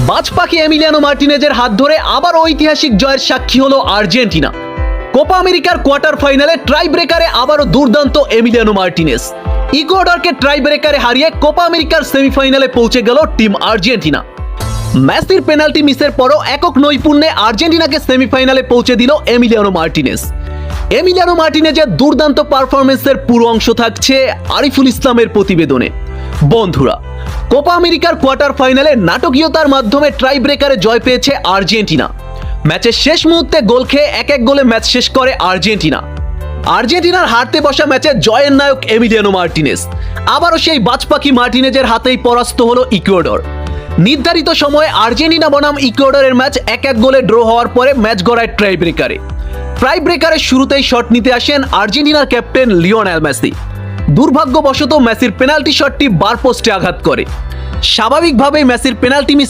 বাজপাখি Emiliano মার্টিনেজের হাত ধরে আবার ঐতিহাসিক জয়ের সাক্ষী হলো আর্জেন্টিনা। কোপা আমেরিকার কোয়ার্টার ফাইনালে ট্রাই ব্রেকারে আবারও দুর্দান্ত এমিলিয়ানো মার্টিনেজ। ইকুয়েডরকে ট্রাই ব্রেকারে হারিয়ে কোপা আমেরিকার সেমিফাইনালে পৌঁছে গেল টিম আর্জেন্টিনা। মেসির পেনাল্টি মিসের পরও একক নৈপুণ্যে আর্জেন্টিনাকে সেমিফাইনালে পৌঁছে দিল এমিলিয়ানো মার্টিনেজ। এমিলিয়ানো মার্টিনেজের দুর্দান্ত পারফরমেন্সের পুরো অংশ থাকছে আরিফুল ইসলামের প্রতিবেদনে। বন্ধুরা, কোপা আমেরিকার কোয়ার্টার ফাইনালে নাটকীয়তার মাধ্যমে ট্রাই ব্রেকারে জয় পেয়েছে আর্জেন্টিনা। ম্যাচের শেষ মুহূর্তে গোল খেয়ে এক গোলে ম্যাচ শেষ করে আর্জেন্টিনা। আর্জেন্টিনার হারতে বসা ম্যাচে জয়ের নায়ক এমিলিয়ানো মার্টিনেজ। আবারও সেই বাজপাখি মার্টিনেজের হাতেই পরাস্ত হলো ইকুয়েডর। নির্ধারিত সময়ে আর্জেন্টিনা বনাম ইকুয়েডরের ম্যাচ এক গোলে ড্র হওয়ার পরে ম্যাচ গড়ায় ট্রাই ব্রেকারে। ট্রাই ব্রেকারের শুরুতেই শট নিতে আসেন আর্জেন্টিনার ক্যাপ্টেন লিওনেল মেসি। দুর্ভাগ্যবশত মেসির পেনাল্টি শটটি বার পোস্টে আঘাত করে। স্বাভাবিকভাবেই মেসির পেনাল্টি মিস